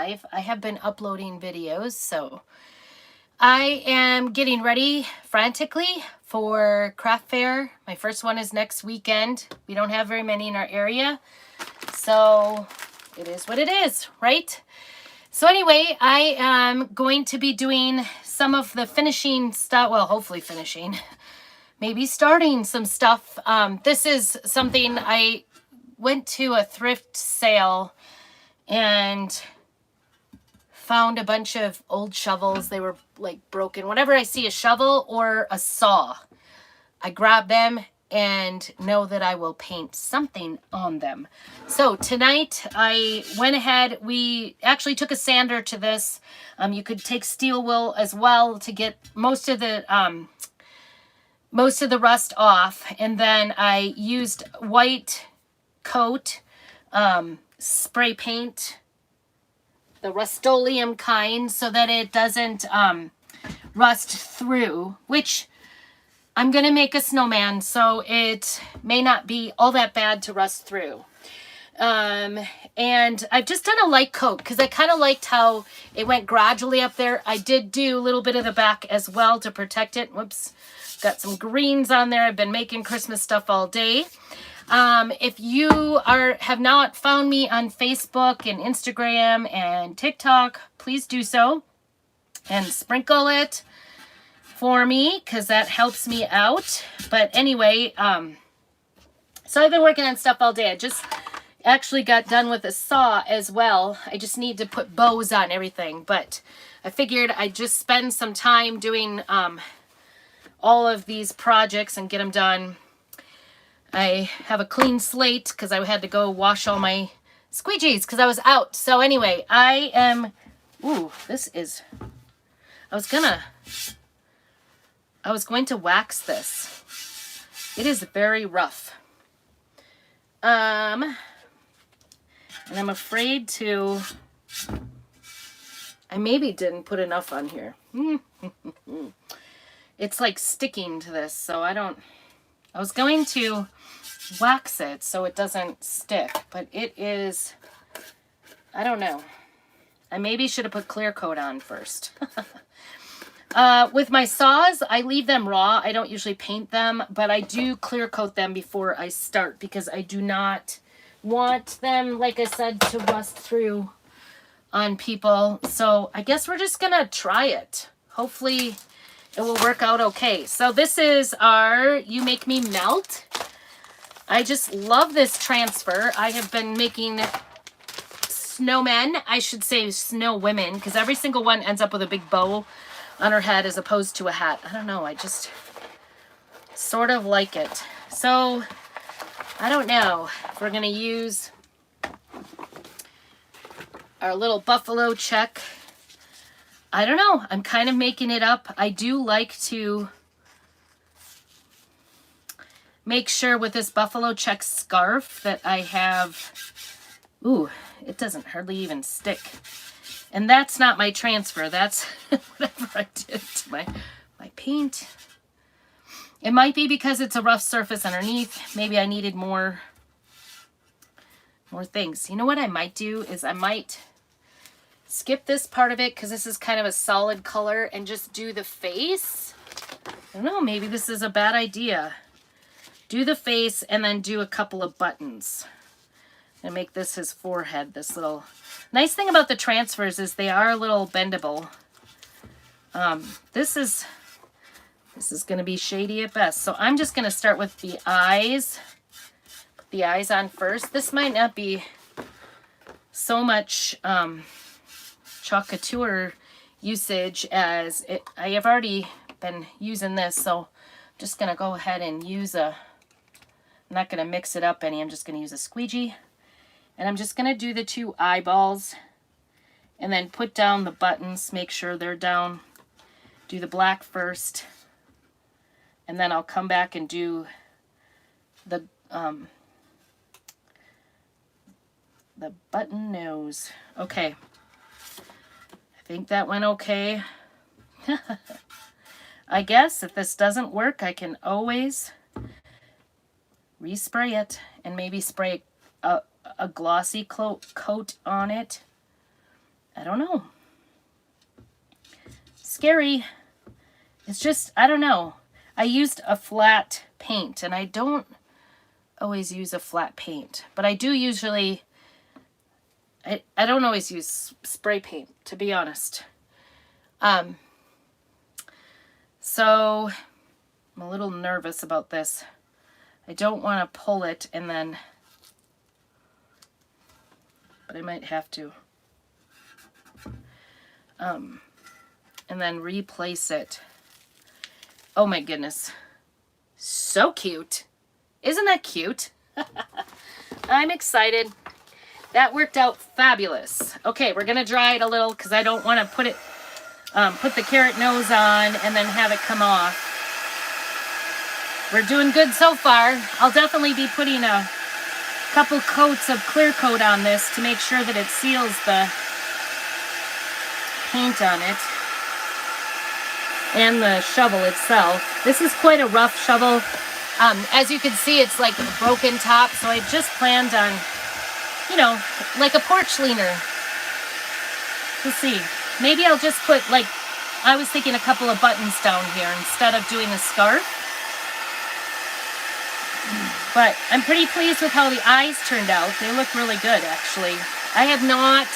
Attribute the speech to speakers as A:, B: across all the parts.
A: live. I have been uploading videos, so I am getting ready frantically for craft fair. My first one is next weekend. We don't have very many in our area, so it is what it is, right? So anyway, I am going to be doing some of the finishing stuff, well, hopefully finishing, maybe starting some stuff. This is something I went to a thrift sale and found a bunch of old shovels. They were like broken. Whenever I see a shovel or a saw, I grab them and know that I will paint something on them. So tonight I went ahead, we actually took a sander to this. You could take steel wool as well to get most of the rust off. And then I used white coat, spray paint, the Rust-Oleum kind, so that it doesn't rust through, which I'm going to make a snowman, so it may not be all that bad to rust through. And I've just done a light coat because I kind of liked how it went gradually up there. I did do a little bit of the back as well to protect it. Whoops. Got some greens on there. I've been making Christmas stuff all day. If you have not found me on Facebook and Instagram and TikTok, please do so and sprinkle it for me because that helps me out. But anyway, so I've been working on stuff all day. I just actually got done with a saw as well. I just need to put bows on everything, but I figured I'd just spend some time doing all of these projects and get them done. I have a clean slate because I had to go wash all my squeegees because I was out. So anyway, I am, ooh, this is, I was going to wax this. It is very rough. And I'm afraid to, I maybe didn't put enough on here. It's like sticking to this, so I was going to wax it so it doesn't stick, but it is, I don't know. I maybe should have put clear coat on first. With my saws, I leave them raw. I don't usually paint them, but I do clear coat them before I start because I do not want them, like I said, to rust through on people. So I guess we're just gonna try it. Hopefully it will work out okay. So this is our You Make Me Melt. I just love this transfer. I have been making snowmen, I should say snow women, because every single one ends up with a big bow on her head as opposed to a hat. I don't know, I just sort of like it. So I don't know if we're gonna use our little buffalo check. I don't know. I'm kind of making it up. I do like to make sure with this buffalo check scarf that I have, ooh, it doesn't hardly even stick. And that's not my transfer. That's whatever I did to my paint. It might be because it's a rough surface underneath. Maybe I needed more things. You know what I might do is I might skip this part of it because this is kind of a solid color and just do the face. I don't know, maybe this is a bad idea. Do the face and then do a couple of buttons. And make this his forehead, this little... Nice thing about the transfers is they are a little bendable. This is going to be shady at best. So I'm just going to start with the eyes. Put the eyes on first. This might not be so much... Chalk Couture usage as it, I have already been using this, so I'm just going to go ahead and use I'm not going to mix it up any, I'm just going to use a squeegee, and I'm just going to do the two eyeballs, and then put down the buttons, make sure they're down, do the black first, and then I'll come back and do the button nose. Okay. I think that went okay. I guess if this doesn't work, I can always respray it and maybe spray a glossy coat on it. I I don't know. Scary. It's just, I don't know. I used a flat paint, and I don't always use a flat paint, but I do usually, I don't always use spray paint, to be honest. So I'm a little nervous about this. I don't want to pull it and then, but I might have to. And then replace it. Oh my goodness. So cute. Isn't that cute? I'm excited. That worked out fabulous. Okay, we're going to dry it a little because I don't want to put it, put the carrot nose on and then have it come off. We're doing good so far. I'll definitely be putting a couple coats of clear coat on this to make sure that it seals the paint on it and the shovel itself. This is quite a rough shovel. As you can see, it's like a broken top, so I just planned on, you know, like a porch leaner. Let's see. Maybe I'll just put, like, I was thinking a couple of buttons down here instead of doing a scarf. But I'm pretty pleased with how the eyes turned out. They look really good, actually. I have not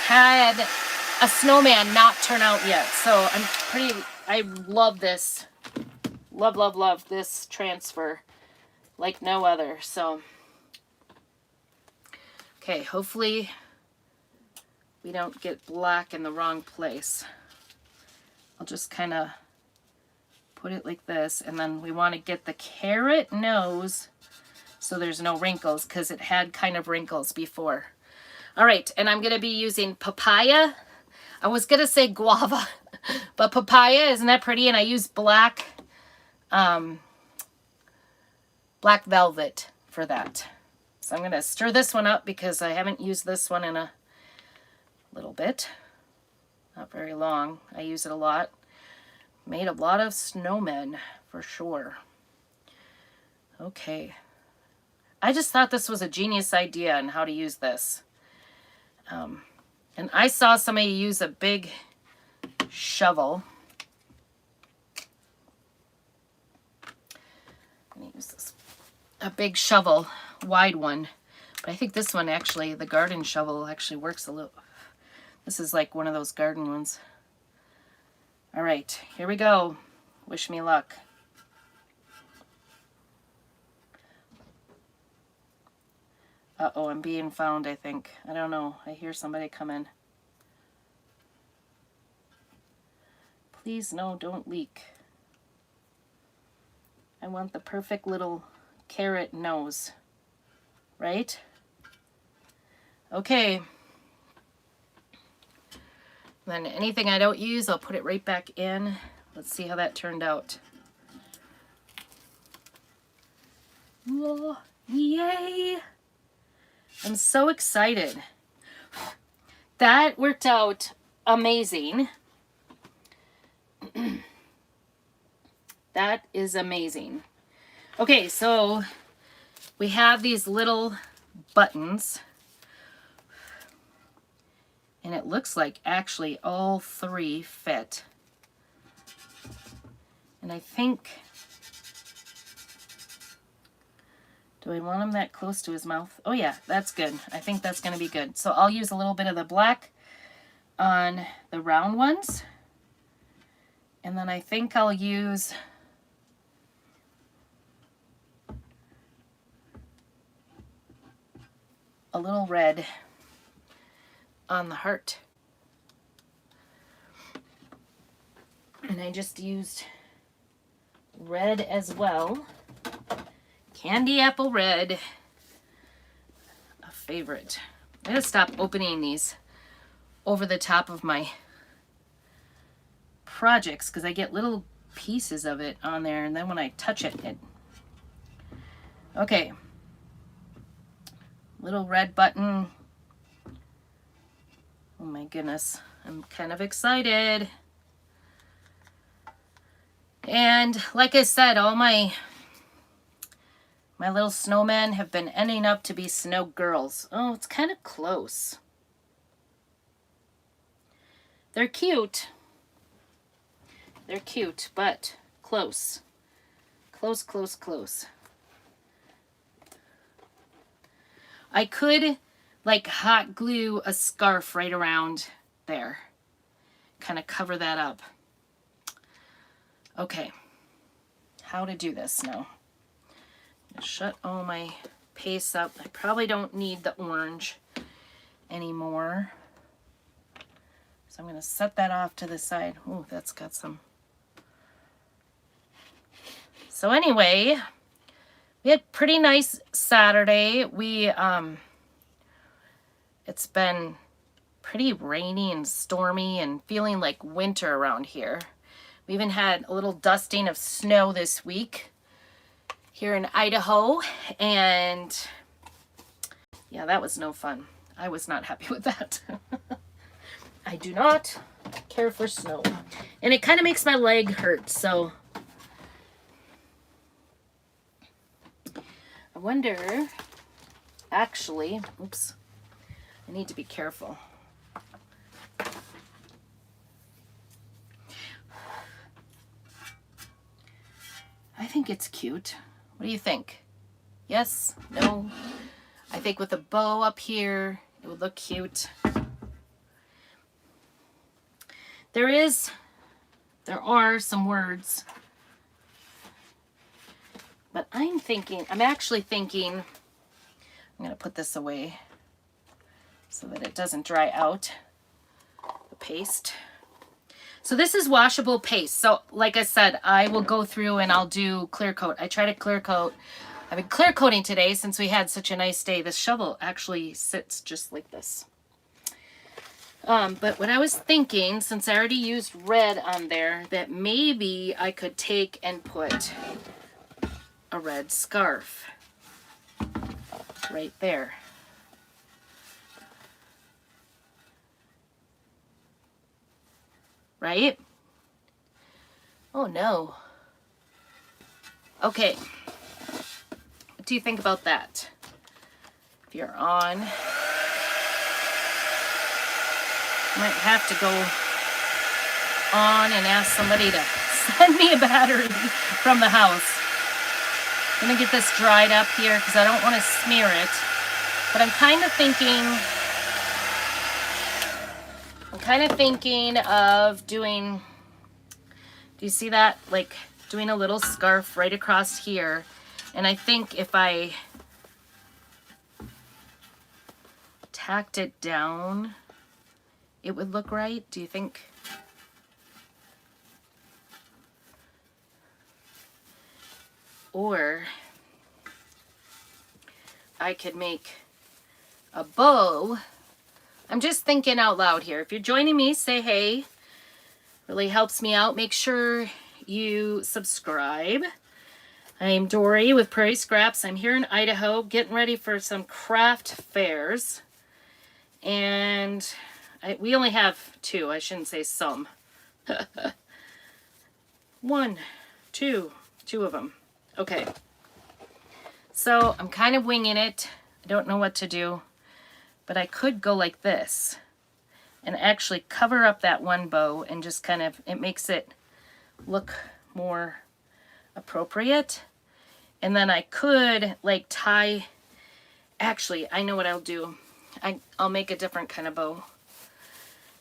A: had a snowman not turn out yet, so I love this. Love, love, love this transfer like no other. So, okay, hopefully we don't get black in the wrong place. I'll just kind of put it like this, and then we want to get the carrot nose so there's no wrinkles, because it had kind of wrinkles before. All right, and I'm going to be using papaya. I was going to say guava, but papaya, isn't that pretty? And I use black velvet for that. So I'm going to stir this one up because I haven't used this one in a little bit. Not very long. I use it a lot. Made a lot of snowmen for sure. Okay. I just thought this was a genius idea on how to use this. And I saw somebody use a big shovel. I'm going to use this. A big shovel, wide one. But I think this one actually, the garden shovel actually works a little. This is like one of those garden ones. All right, here we go. Wish me luck. Uh-oh, I'm being found, I think. I don't know. I hear somebody come in. Please, no, don't leak. I want the perfect little carrot nose. Right? Okay. Then anything I don't use, I'll put it right back in. Let's see how that turned out. Whoa, yay! I'm so excited. That worked out amazing. That is amazing. Okay, so we have these little buttons. And it looks like actually all three fit. And I think, do I want him that close to his mouth? Oh yeah, that's good. I think that's going to be good. So I'll use a little bit of the black on the round ones. And then I think I'll use a little red on the heart. And I just used red as well. Candy apple red. A favorite. I gotta stop opening these over the top of my projects because I get little pieces of it on there, and then when I touch it, Okay. Little red button. Oh my goodness, I'm kind of excited. And like I said, all my little snowmen have been ending up to be snow girls. Oh, it's kind of close. They're cute. They're cute, but close. Close, close, close. I could like hot glue a scarf right around there. Kind of cover that up. Okay. How to do this now. Shut all my paste up. I probably don't need the orange anymore. So I'm going to set that off to the side. Oh, that's got some. So anyway, we had a pretty nice Saturday. It's been pretty rainy and stormy and feeling like winter around here. We even had a little dusting of snow this week here in Idaho, and yeah, that was no fun. I was not happy with that. I do not care for snow, and it kind of makes my leg hurt, so I wonder, actually, oops, I need to be careful. I think it's cute. What do you think? Yes? No? I think with a bow up here, it would look cute. There are some words, but I'm actually thinking, I'm going to put this away so that it doesn't dry out, the paste. So this is washable paste. So like I said, I will go through and I'll do clear coat. I try to clear coat. I've been clear coating today since we had such a nice day. This shovel actually sits just like this. But what I was thinking, since I already used red on there, that maybe I could take and put a red scarf right there. Right? Oh no. Okay. What do you think about that? If you're on, might have to go on and ask somebody to send me a battery from the house. I'm gonna get this dried up here because I don't want to smear it. But I'm kind of thinking of doing, do you see that? Like doing a little scarf right across here. And I think if I tacked it down, it would look right. Do you think? Or I could make a bow. I'm just thinking out loud here. If you're joining me, say hey. Really helps me out. Make sure you subscribe. I'm Dory with Prairie Scraps. I'm here in Idaho getting ready for some craft fairs. And we only have two. I shouldn't say some. Two of them. Okay. So I'm kind of winging it. I don't know what to do. But I could go like this and actually cover up that one bow and just kind of, it makes it look more appropriate. And then I could like tie, actually, I know what I'll do. I'll make a different kind of bow.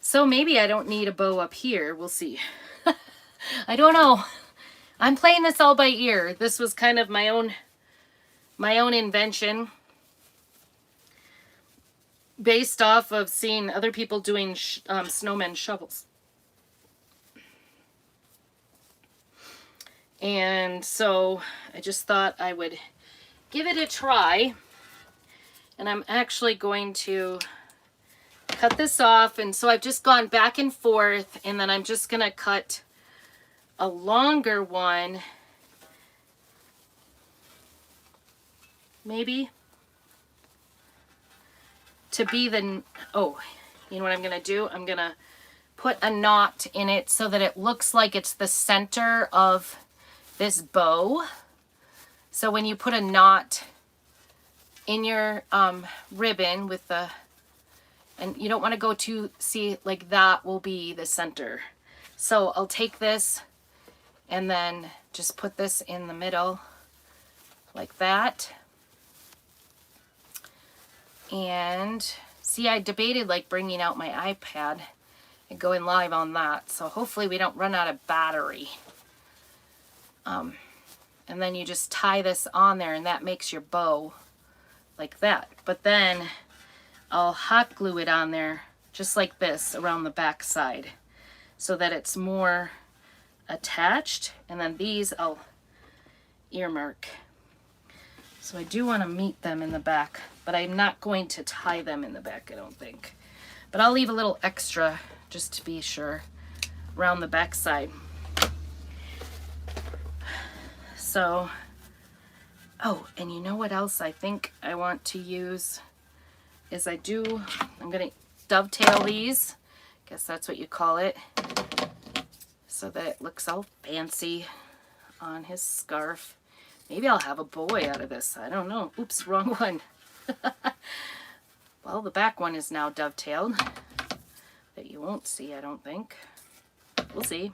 A: So maybe I don't need a bow up here. We'll see. I don't know. I'm playing this all by ear. This was kind of my own invention, based off of seeing other people doing snowman shovels. And so I just thought I would give it a try. And I'm actually going to cut this off. And so I've just gone back and forth, and then I'm just going to cut a longer one, maybe, to be the, oh, you know what I'm going to do? I'm going to put a knot in it so that it looks like it's the center of this bow. So when you put a knot in your ribbon with the And you don't want to go to, see, like that will be the center. So I'll take this and then just put this in the middle like that. And see, I debated like bringing out my iPad and going live on that. So hopefully we don't run out of battery. And then you just tie this on there and that makes your bow like that. But then I'll hot glue it on there just like this around the back side so that it's more attached. And then these I'll earmark. So I do want to meet them in the back, but I'm not going to tie them in the back, I don't think. But I'll leave a little extra just to be sure around the back side. So, oh, and you know what else I think I want to use is I'm going to dovetail these. Guess that's what you call it. So that it looks all fancy on his scarf. Maybe I'll have a boy out of this. I don't know. Oops, wrong one. Well, the back one is now dovetailed. That you won't see, I don't think. We'll see.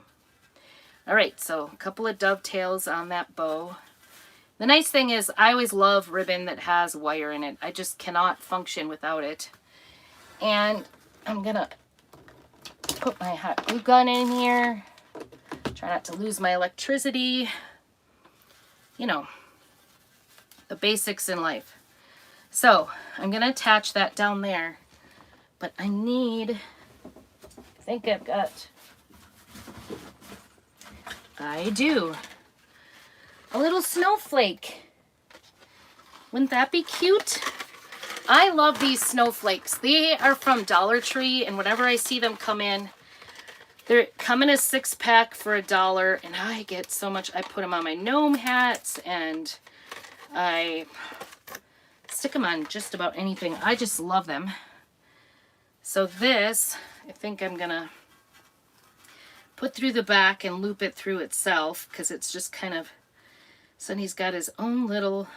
A: All right, so a couple of dovetails on that bow. The nice thing is I always love ribbon that has wire in it. I just cannot function without it. And I'm gonna put my hot glue gun in here. Try not to lose my electricity. You know, the basics in life. So I'm gonna attach that down there, but I do a little snowflake. Wouldn't that be cute? I love these snowflakes. They are from Dollar Tree, and whenever I see them come in, they come in a 6-pack for $1, and I get so much. I put them on my gnome hats, and I stick them on just about anything. I just love them. So this, I think I'm gonna put through the back and loop it through itself, because it's just kind of, so he's got his own little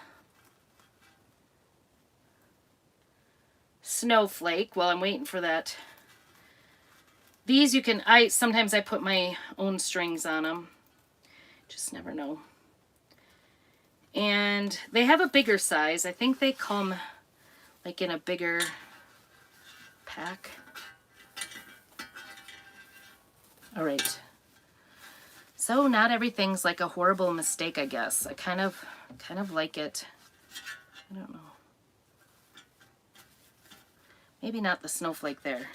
A: snowflake while I'm waiting for that. These you can, sometimes I put my own strings on them. Just never know. And they have a bigger size. I think they come like in a bigger pack. All right. So not everything's like a horrible mistake, I guess. I kind of like it. I don't know. Maybe not the snowflake there.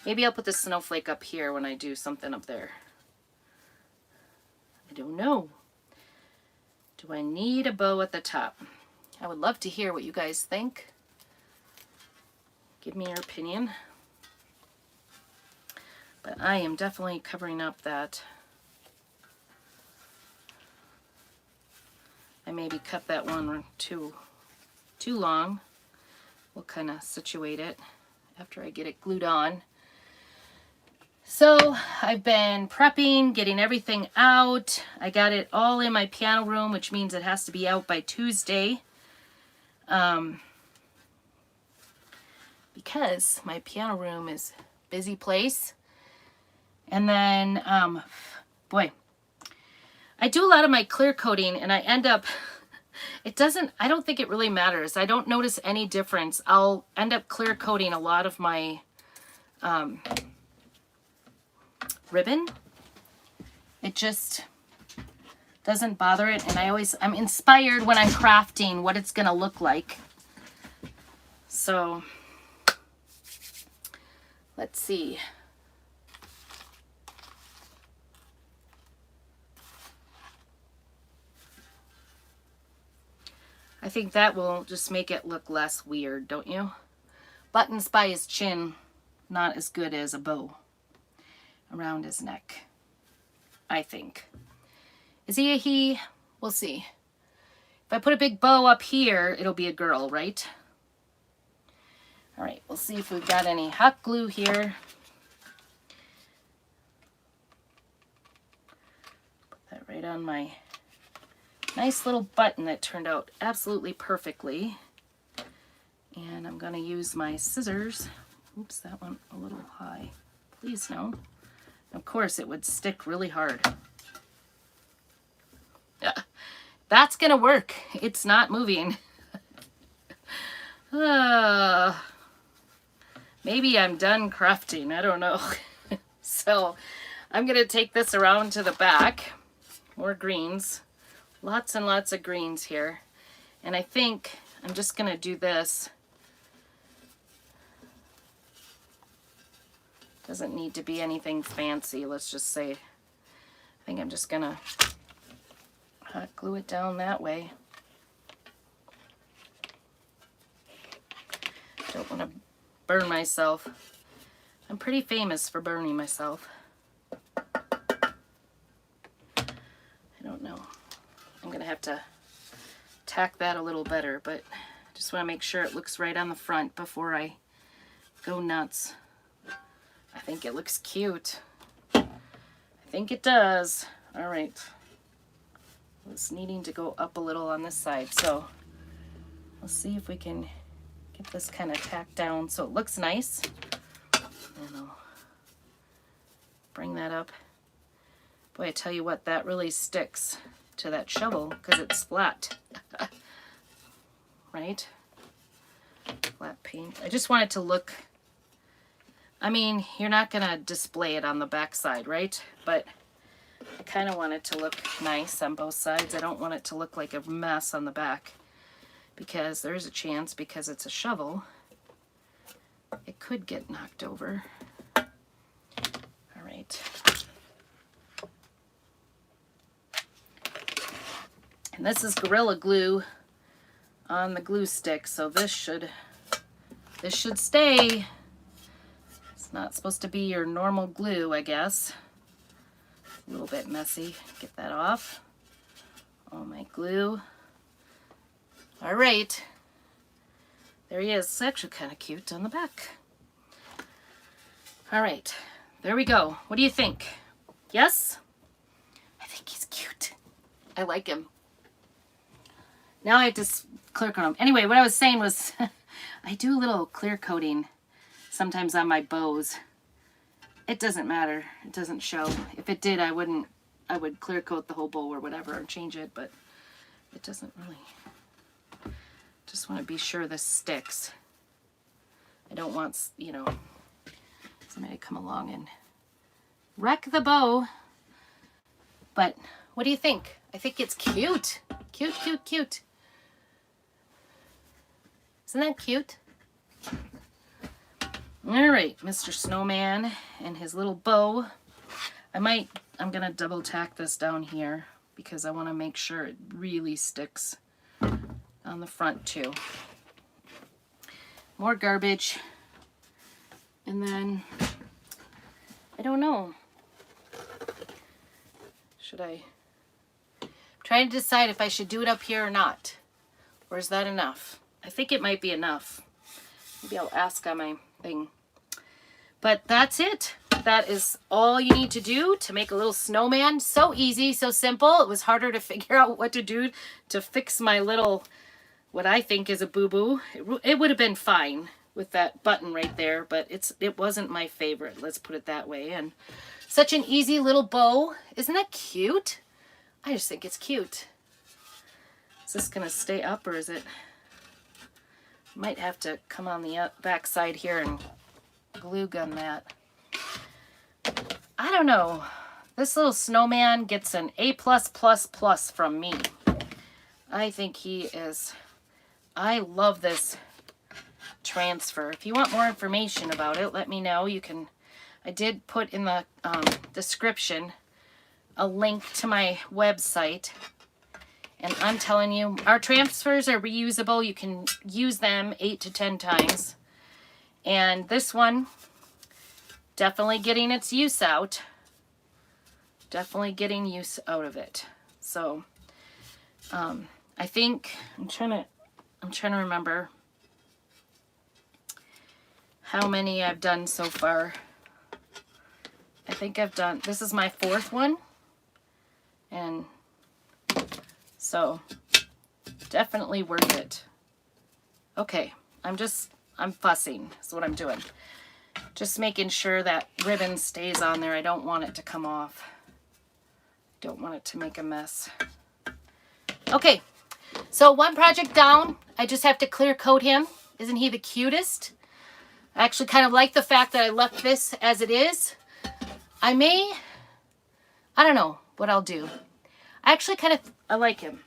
A: Maybe I'll put the snowflake up here when I do something up there. I don't know. Do I need a bow at the top? I would love to hear what you guys think. Give me your opinion. But I am definitely covering up that. I maybe cut that one too long. We'll kind of situate it after I get it glued on. So I've been prepping, getting everything out. I got it all in my piano room, which means it has to be out by Tuesday. Because my piano room is a busy place. And then, boy, I do a lot of my clear coating and I end up, I don't think it really matters. I don't notice any difference. I'll end up clear coating a lot of my ribbon. It just doesn't bother it. And I'm inspired when I'm crafting what it's going to look like. So, let's see. I think that will just make it look less weird, don't you? Buttons by his chin, not as good as a bow around his neck, I think. Is he a he? We'll see. If I put a big bow up here, it'll be a girl, right? All right, we'll see if we've got any hot glue here. Put that right on my nice little button that turned out absolutely perfectly. And I'm going to use my scissors. Oops, that one a little high. Please no. Of course, it would stick really hard. Yeah, that's gonna work. It's not moving. Maybe I'm done crafting. I don't know. So I'm gonna take this around to the back. More greens. Lots and lots of greens here. And I think I'm just gonna do this. Doesn't need to be anything fancy, let's just say. I think I'm just gonna hot glue it down that way. Don't want to burn myself. I'm pretty famous for burning myself. I don't know. I'm gonna have to tack that a little better, but I just want to make sure it looks right on the front before I go nuts. I think it looks cute. I think it does. All right. It's needing to go up a little on this side, so let's see if we can get this kind of tacked down so it looks nice. And I'll bring that up. Boy, I tell you what, that really sticks to that shovel because it's flat. Right? Flat paint. I just want it to look, I mean, you're not gonna display it on the back side, right? But I kind of want it to look nice on both sides. I don't want it to look like a mess on the back because there's a chance, because it's a shovel, it could get knocked over. All right. And this is Gorilla Glue on the glue stick, so this should stay. It's not supposed to be your normal glue, I guess. A little bit messy. Get that off. All my glue. All right. There he is. It's actually kind of cute on the back. All right. There we go. What do you think? Yes? I think he's cute. I like him. Now I have to clear coat him. Anyway, what I was saying was I do a little clear coating sometimes on my bows. It doesn't matter. It doesn't show. If it did, I would clear coat the whole bow or whatever and change it, but it doesn't really. Just want to be sure this sticks. I don't want, you know, somebody to come along and wreck the bow. But what do you think? I think it's cute. Cute, cute, cute. Isn't that cute? All right, Mr. Snowman and his little bow. I'm gonna double tack this down here because I want to make sure it really sticks on the front too. More garbage. And then, I don't know. Should I'm trying to decide if I should do it up here or not. Or is that enough? I think it might be enough. Maybe I'll ask on my thing. But that's it. That is all you need to do to make a little snowman. So easy, so simple. It was harder to figure out what to do to fix my little, what I think is a boo-boo. It would have been fine with that button right there, but it wasn't my favorite. Let's put it that way. And such an easy little bow. Isn't that cute? I just think it's cute. Is this gonna stay up or is it? Might have to come on the back side here and glue gun that. I don't know. This little snowman gets an A+++ from me. I think he is. I love this transfer. If you want more information about it, let me know. You can. I did put in the description a link to my website. And I'm telling you, our transfers are reusable. You can use them 8 to 10 times. And this one, definitely getting its use out. Definitely getting use out of it. So, I think, I'm trying to remember how many I've done so far. I think I've done, this is my 4th one. And so, definitely worth it. Okay, I'm fussing, is what I'm doing. Just making sure that ribbon stays on there. I don't want it to come off. Don't want it to make a mess. Okay, so one project down. I just have to clear coat him. Isn't he the cutest? I actually kind of like the fact that I left this as it is. I don't know what I'll do. I like him.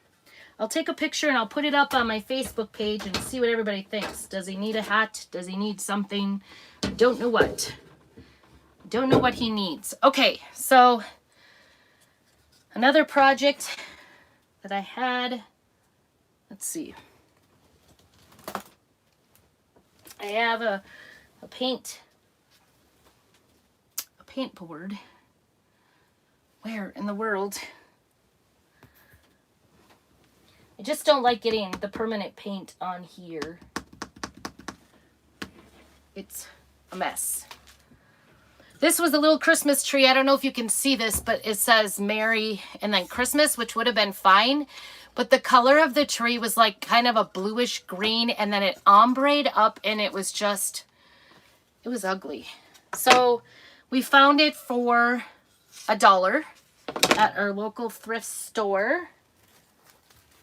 A: I'll take a picture and I'll put it up on my Facebook page and see what everybody thinks. Does he need a hat? Does he need something? I don't know what. Don't know what he needs. Okay, so another project that I had, let's see. I have a paint board. Where in the world? I just don't like getting the permanent paint on here. It's a mess. This was a little Christmas tree. I don't know if you can see this, but it says Merry and then Christmas, which would have been fine. But the color of the tree was like kind of a bluish green, and then it ombre'd up, and it was ugly. So we found it for $1 at our local thrift store.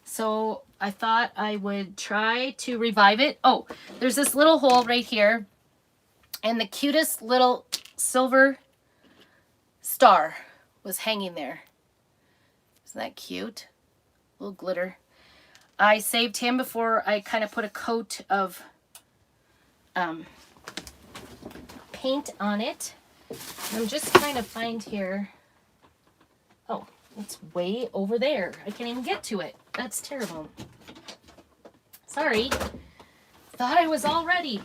A: So I thought I would try to revive it. Oh, there's this little hole right here, and the cutest little silver star was hanging there. Isn't that cute? A little glitter. I saved him before I kind of put a coat of paint on it. I'm just trying to find here. Oh, it's way over there. I can't even get to it. That's terrible. Sorry. Thought I was all ready.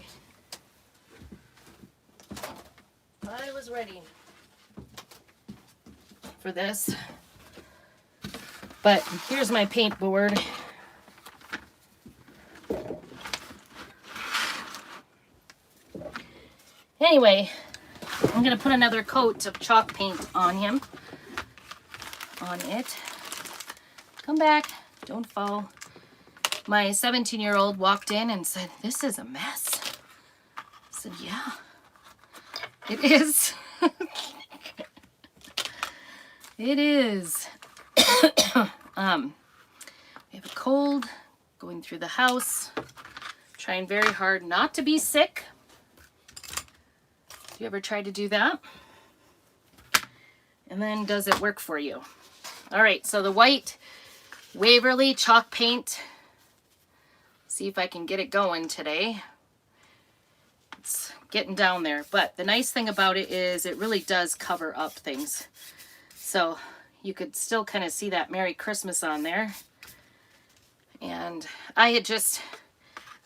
A: Thought I was ready for this. But here's my paint board. Anyway, I'm going to put another coat of chalk paint on him. On it. Come back. Don't fall. My 17-year-old walked in and said, "This is a mess." I said, "Yeah, it is." It is. We have a cold going through the house. Trying very hard not to be sick. You ever tried to do that? And then does it work for you? All right, so the white Waverly chalk paint. See if I can get it going today. It's getting down there, but the nice thing about it is it really does cover up things. So you could still kind of see that Merry Christmas on there. And I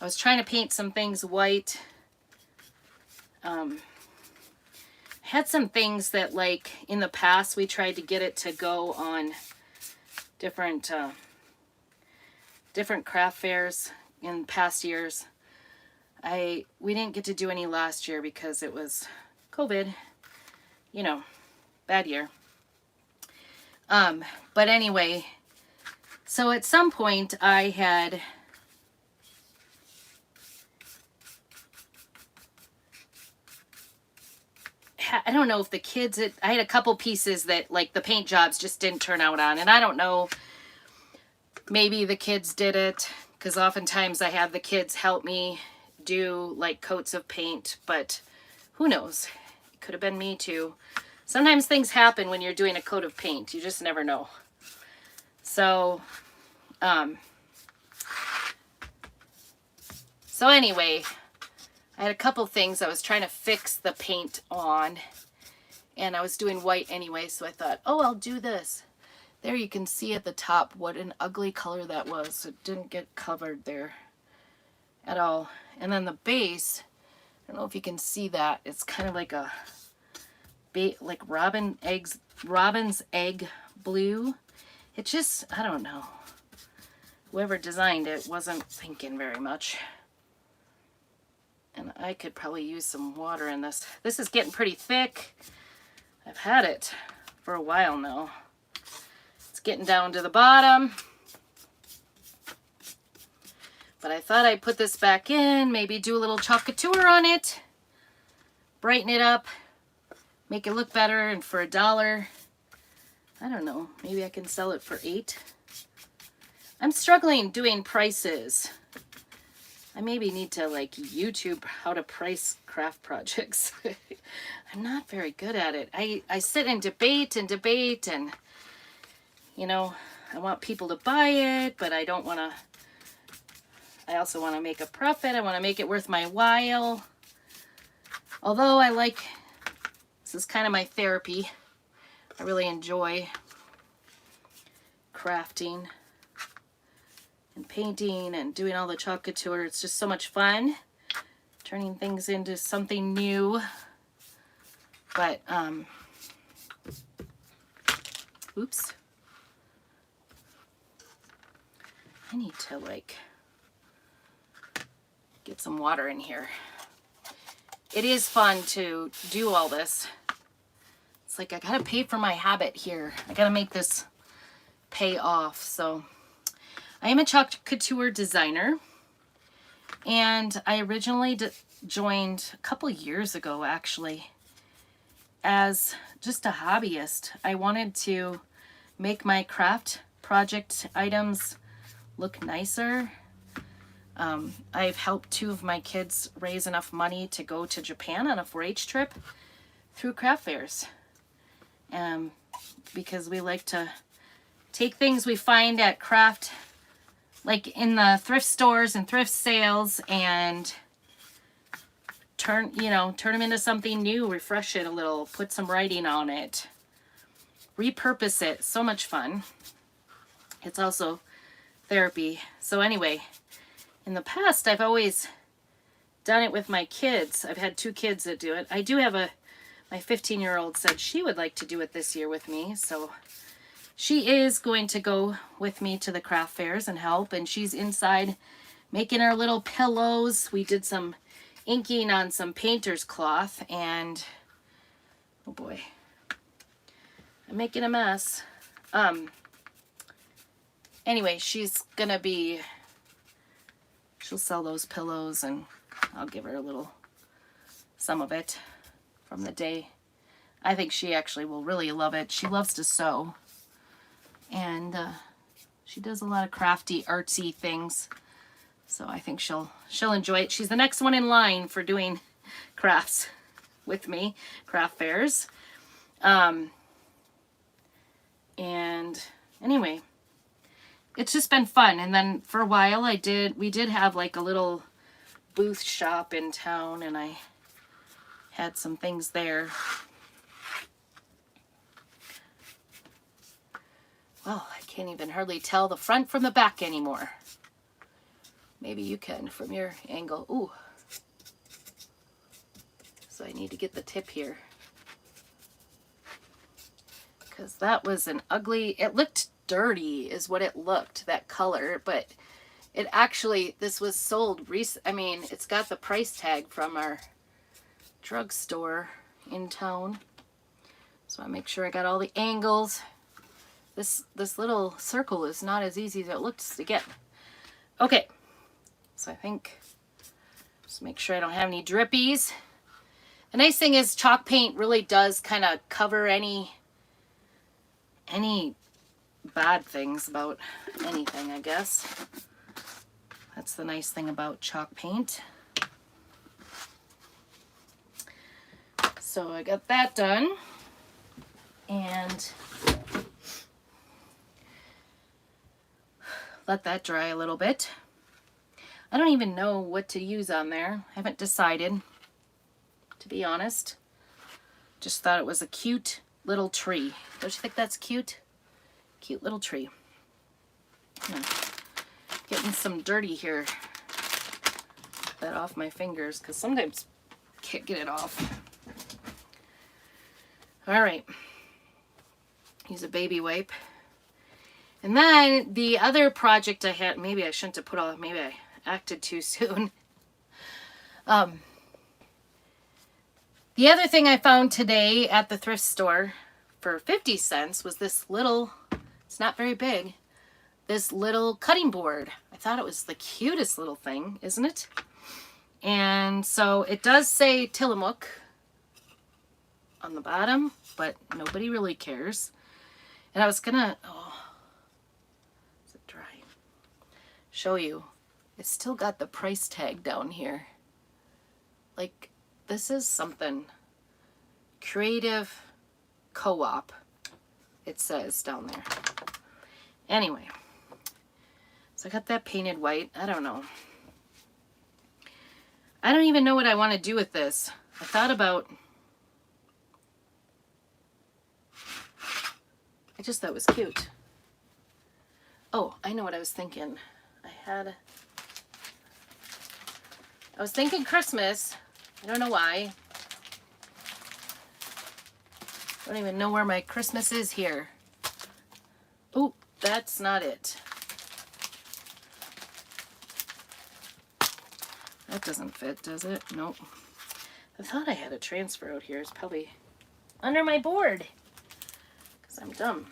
A: was trying to paint some things white. Had some things that, like, in the past we tried to get it to go on different craft fairs in past years. We didn't get to do any last year because it was COVID, you know, bad year. But anyway, so at some point I don't know if the kids, I had a couple pieces that, like, the paint jobs just didn't turn out on. And I don't know, maybe the kids did it, because oftentimes I have the kids help me do, like, coats of paint. But who knows? It could have been me too. Sometimes things happen when you're doing a coat of paint. You just never know. So, anyway, I had a couple things I was trying to fix the paint on, and I was doing white anyway, so I thought, oh, I'll do this. There you can see at the top what an ugly color that was. It didn't get covered there at all. And then the base, I don't know if you can see that. It's kind of like a like robin's egg blue. It just, I don't know. Whoever designed it wasn't thinking very much. And I could probably use some water in this. This is getting pretty thick. I've had it for a while now. It's getting down to the bottom. But I thought I'd put this back in, maybe do a little chalkature on it. brighten it up, make it look better, and for $1, I don't know, maybe I can sell it for $8. I'm struggling doing prices. I maybe need to like YouTube how to price craft projects. I'm not very good at it. I sit and debate and, you know, I want people to buy it, but I don't want to, I also want to make a profit. I want to make it worth my while. Although this is kind of my therapy. I really enjoy crafting and painting and doing all the chalk couture. It's just so much fun. Turning things into something new. But, oops. I need to like get some water in here. It is fun to do all this. It's like I gotta pay for my habit here. I gotta make this pay off. So I am a chalk couture designer, and I originally joined a couple years ago actually as just a hobbyist. I wanted to make my craft project items look nicer. I've helped 2 of my kids raise enough money to go to Japan on a 4-H trip through craft fairs. Because we like to take things we find at craft, like in the thrift stores and thrift sales, and turn them into something new, refresh it a little, put some writing on it, repurpose it. So much fun. It's also therapy. So anyway, in the past, I've always done it with my kids. I've had 2 kids that do it. I do have my 15-year-old said she would like to do it this year with me. So she is going to go with me to the craft fairs and help. And she's inside making our little pillows. We did some inking on some painter's cloth, and oh boy, I'm making a mess. Anyway, she'll sell those pillows, and I'll give her some of it from the day. I think she actually will really love it. She loves to sew, and she does a lot of crafty, artsy things. So I think she'll enjoy it. She's the next one in line for doing crafts with me, craft fairs. And anyway, it's just been fun. And then for a while we did have like a little booth shop in town, and I had some things there. Well, I can't even hardly tell the front from the back anymore. Maybe you can from your angle. Ooh. So I need to get the tip here, because that was an ugly, it looked dirty is what it looked, that color, but it actually, this was sold I mean, it's got the price tag from our drugstore in town. So I make sure I got all the angles. This little circle is not as easy as it looks to get. Okay. So I think, just make sure I don't have any drippies. The nice thing is chalk paint really does kind of cover any bad things about anything, I guess. That's the nice thing about chalk paint. So I got that done, and let that dry a little bit. I don't even know what to use on there. I haven't decided, to be honest. Just thought it was a cute little tree. Don't you think that's cute? Cute little tree. Getting some dirty here. Get that off my fingers, because sometimes I can't get it off. All right. Use a baby wipe. And then the other project I had, maybe I shouldn't have put all, maybe I acted too soon. The other thing I found today at the thrift store for 50 cents was this little, it's not very big, this little cutting board. I thought it was the cutest little thing, isn't it? And so it does say Tillamook on the bottom, but nobody really cares. And I was gonna, oh, is it dry? Show you. It's still got the price tag down here. Like, this is something. Creative Co-op, it says down there. Anyway, so I got that painted white. I don't know. I don't even know what I want to do with this. I thought about, I just thought it was cute. Oh, I know what I was thinking. I was thinking Christmas. I don't know why. I don't even know where my Christmas is here. Oh, that's not it. That doesn't fit, does it? Nope. I thought I had a transfer out here. It's probably under my board. Because I'm dumb.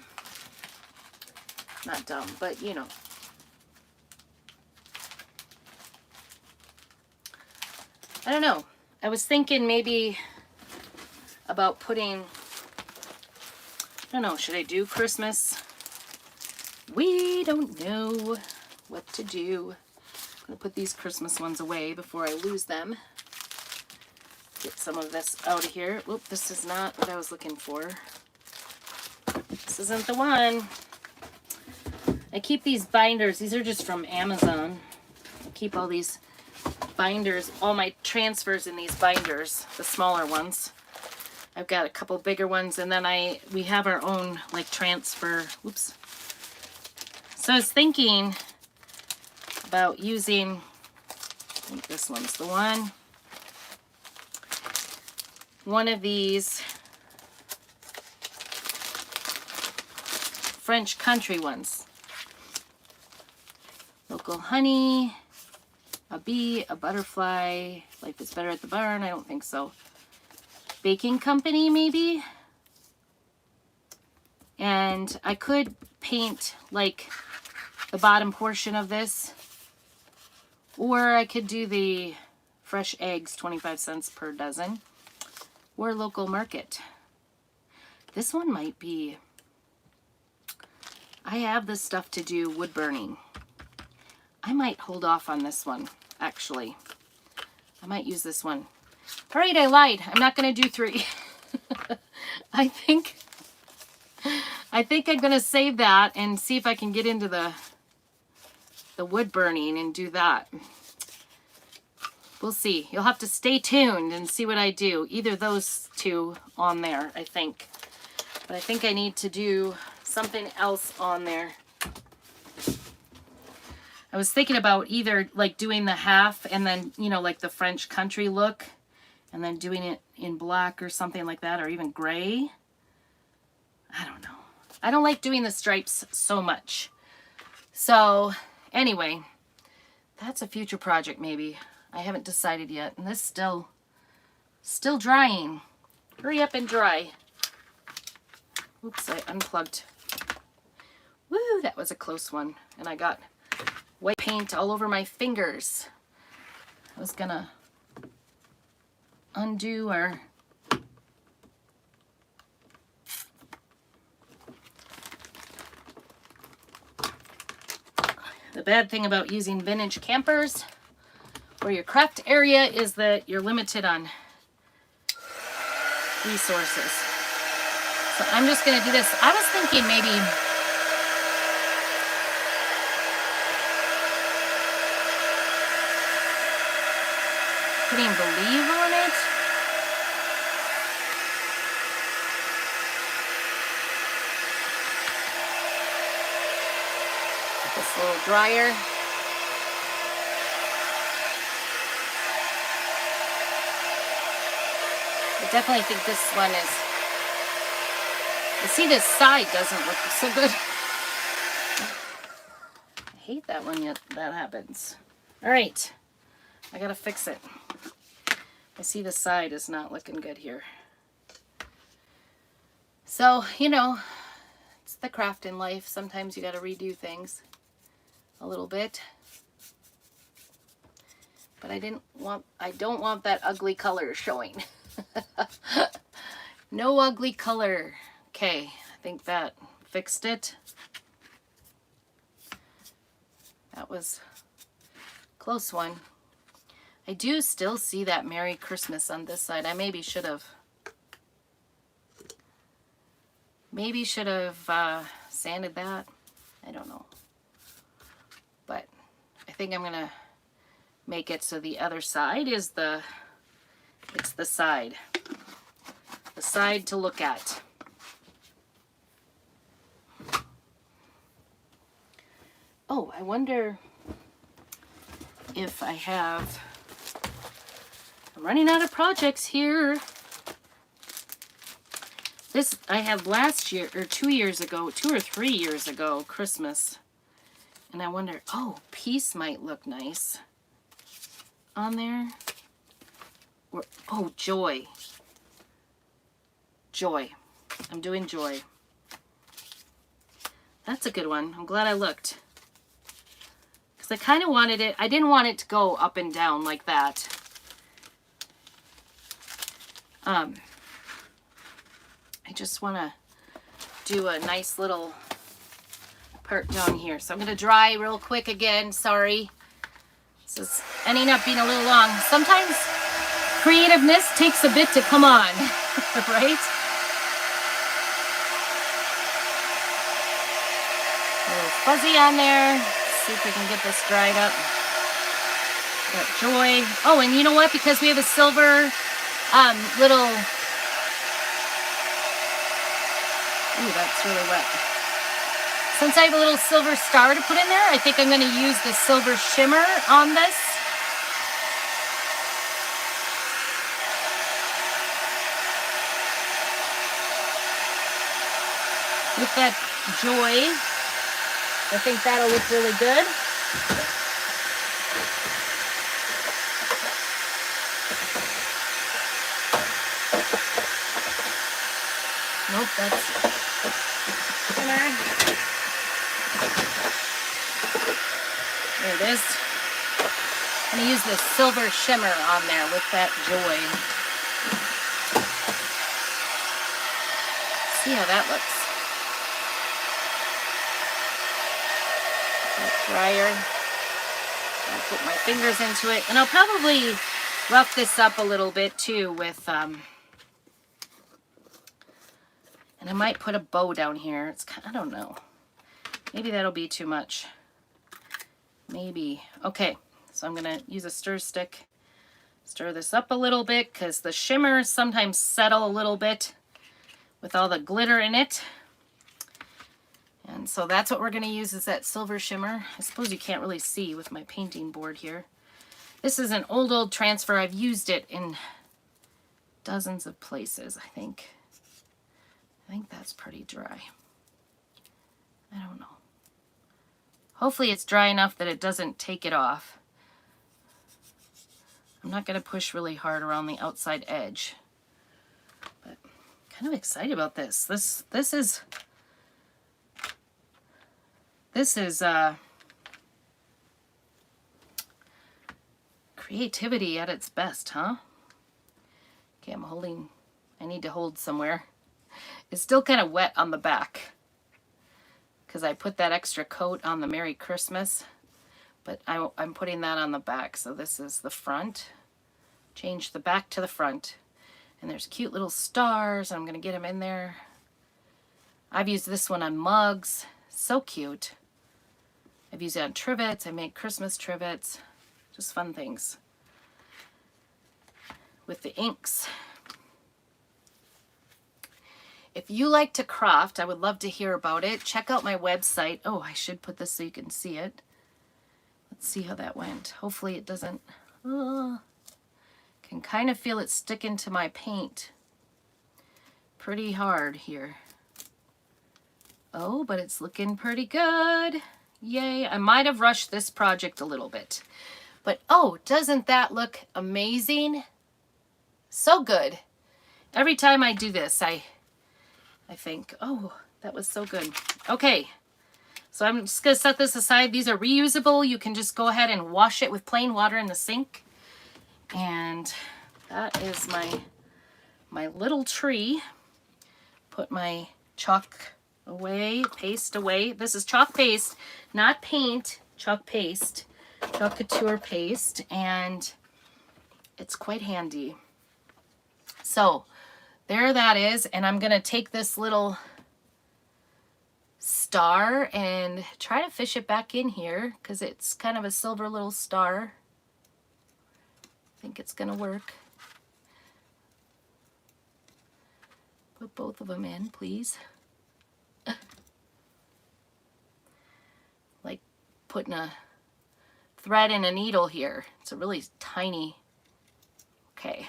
A: Not dumb, but you know. I don't know. I was thinking maybe about putting, I don't know, should I do Christmas? We don't know what to do. I'm going to put these Christmas ones away before I lose them. Get some of this out of here. Whoop, this is not what I was looking for. This isn't the one. I keep these binders. These are just from Amazon. I keep all these binders, all my transfers in these binders, the smaller ones. I've got a couple bigger ones, and then we have our own like transfer. Whoops. So I was thinking about using, I think this one's the one of these French country ones. Local honey, a bee, a butterfly. Life is better at the barn. I don't think so. Baking company, maybe. And I could paint like the bottom portion of this, or I could do the fresh eggs, 25 cents per dozen, or local market. This one might be, I have this stuff to do wood burning. I might hold off on this one, actually. I might use this one. All right, I lied. I'm not going to do 3. I think I'm going to save that and see if I can get into the wood burning and do that. We'll see. You'll have to stay tuned and see what I do. Either those two on there, I think. But I think I need to do something else on there. I was thinking about either like doing the half and then, you know, like the French country look, and then doing it in black or something like that, or even gray. I don't know. I don't like doing the stripes so much. So anyway, that's a future project maybe. I haven't decided yet. And this still drying. Hurry up and dry. Oops, I unplugged. Woo, that was a close one. And I got white paint all over my fingers. I was gonna undo our the bad thing about using vintage campers or your craft area is that you're limited on resources. So I'm just gonna do this. I was thinking maybe putting Believe on it. This little dryer. I definitely think this one is, you see this side doesn't look so good. I hate that when that happens. All right, I gotta fix it. I see the side is not looking good here. So, you know, it's the craft in life. Sometimes you gotta redo things a little bit. But I don't want that ugly color showing. No ugly color. Okay, I think that fixed it. That was a close one. I do still see that Merry Christmas on this side. I maybe should have sanded that. I don't know. But I think I'm gonna make it so the other side is it's the side to look at. Oh, I wonder if I'm running out of projects here. This I had last year, or 2 years ago, 2 or 3 years ago, Christmas. And I wonder, oh, peace might look nice on there. Or, oh, joy. Joy. I'm doing joy. That's a good one. I'm glad I looked. Because I kind of wanted it, I didn't want it to go up and down like that. I just want to do a nice little part down here. So I'm going to dry real quick again. Sorry. This is ending up being a little long. Sometimes creativeness takes a bit to come on, right? A little fuzzy on there. See if we can get this dried up. Got joy. Oh, and you know what? Because we have a silver little... Ooh, that's really wet. Since I have a little silver star to put in there, I think I'm going to use the silver shimmer on this. With that joy, I think that'll look really good. Nope, that's shimmer. There it is. I'm going to use the silver shimmer on there with that joy. See how that looks. Dryer. I'll put my fingers into it, and I'll probably rough this up a little bit too with and I might put a bow down here. It's I don't know. Maybe that'll be too much. Maybe. Okay, so I'm gonna use a stir stick, stir this up a little bit because the shimmers sometimes settle a little bit with all the glitter in it. And so that's what we're going to use, is that silver shimmer. I suppose you can't really see with my painting board here. This is an old transfer. I've used it in dozens of places, I think. I think that's pretty dry. I don't know. Hopefully it's dry enough that it doesn't take it off. I'm not going to push really hard around the outside edge. But I'm kind of excited about this. This is creativity at its best, huh? Okay, I need to hold somewhere. It's still kind of wet on the back because I put that extra coat on the Merry Christmas, but I'm putting that on the back. So this is the front. Change the back to the front. And there's cute little stars. I'm going to get them in there. I've used this one on mugs. So cute. I've used it on trivets. I made Christmas trivets. Just fun things. With the inks. If you like to craft, I would love to hear about it. Check out my website. Oh, I should put this so you can see it. Let's see how that went. Hopefully it doesn't... can kind of feel it sticking to my paint. Pretty hard here. Oh, but it's looking pretty good. Yay. I might have rushed this project a little bit. But oh, doesn't that look amazing? So good. Every time I do this, I think, oh, that was so good. Okay, so I'm just going to set this aside. These are reusable. You can just go ahead and wash it with plain water in the sink. And that is my little tree. put my chalk away, paste away. This is chalk paste, not paint, chalk paste, chalk couture paste, and it's quite handy. So there that is, and I'm gonna take this little star and try to fish it back in here because it's kind of a silver little star. I think it's gonna work. Put both of them in, please. Like putting a thread in a needle here. It's a really tiny, okay.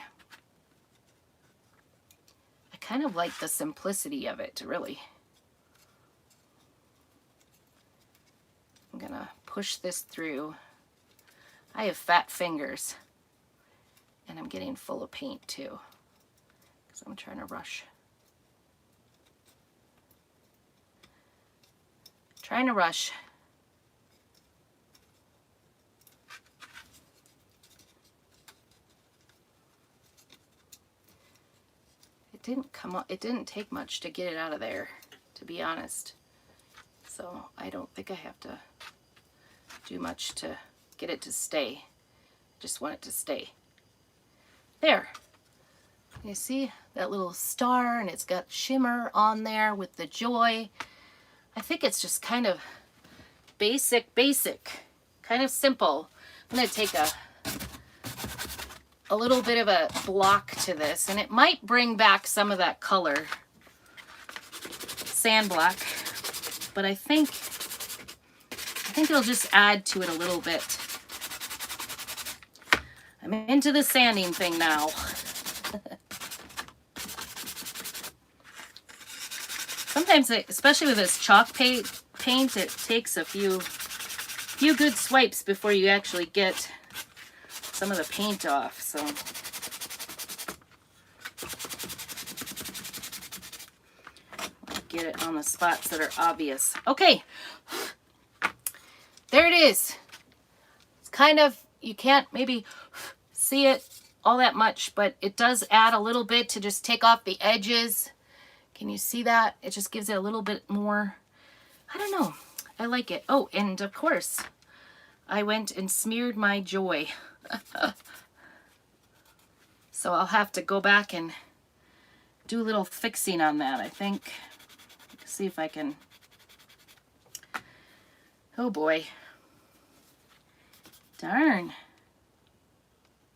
A: I kind of like the simplicity of it, really. I'm gonna push this through. I have fat fingers and I'm getting full of paint too because I'm trying to rush. Trying to rush. It didn't come up, it didn't take much to get it out of there, to be honest. So I don't think I have to do much to get it to stay. Just want it to stay. There. You see that little star, and it's got shimmer on there with the joy. I think it's just kind of basic, kind of simple. I'm going to take a little bit of a block to this, and it might bring back some of that color, sand block, but I think it'll just add to it a little bit. I'm into the sanding thing now. Sometimes, especially with this chalk paint, it takes a few good swipes before you actually get some of the paint off. So get it on the spots that are obvious. Okay, there it is. It's kind of, you can't maybe see it all that much, but it does add a little bit to just take off the edges. Can you see that? It just gives it a little bit more, I don't know. I like it. Oh, and of course, I went and smeared my joy. So I'll have to go back and do a little fixing on that, I think. See if I can. Oh boy. Darn.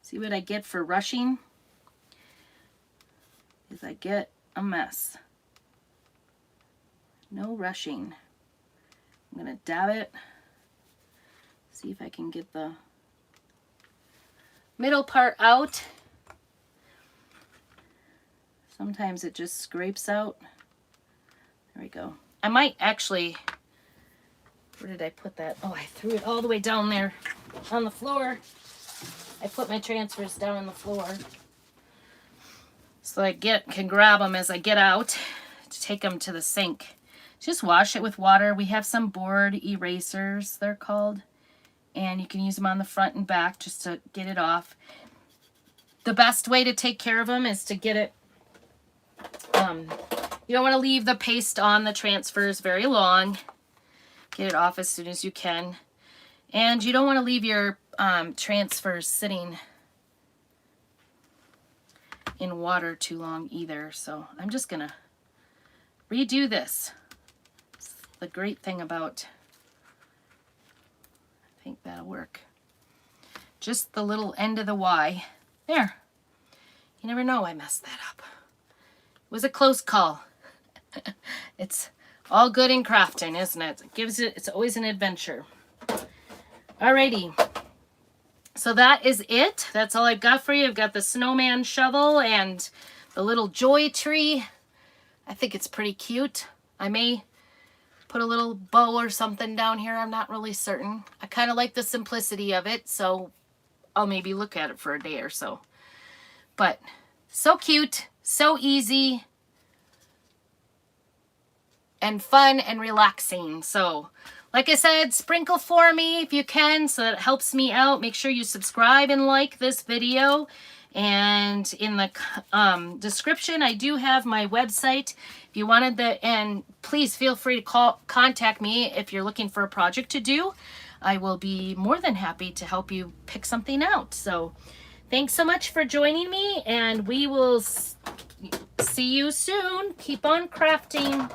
A: See what I get for rushing? Is I get a mess. No rushing. I'm gonna dab it. See if I can get the middle part out. Sometimes it just scrapes out. There we go. I might actually, where did I put that? Oh, I threw it all the way down there on the floor. I put my transfers down on the floor so I can grab them as I get out to take them to the sink. Just wash it with water. We have some board erasers, they're called, and you can use them on the front and back just to get it off. The best way to take care of them is to get it, you don't want to leave the paste on the transfers very long. Get it off as soon as you can. And you don't want to leave your transfers sitting in water too long either. So I'm just going to redo this. It's the great thing about, I think that'll work. Just the little end of the Y. There. You never know I messed that up. It was a close call. It's all good in crafting, isn't it? It's always an adventure. Alrighty. So that is it. That's all I've got for you. I've got the snowman shovel and the little joy tree. I think it's pretty cute. I may put a little bow or something down here. I'm not really certain. I kind of like the simplicity of it, so I'll maybe look at it for a day or so. But so cute, so easy, and fun and relaxing. So like I said, sprinkle for me if you can, so that it helps me out. Make sure you subscribe and like this video. And in the description, I do have my website. If you wanted and please feel free to contact me if you're looking for a project to do. I will be more than happy to help you pick something out. So thanks so much for joining me, and we will see you soon. Keep on crafting.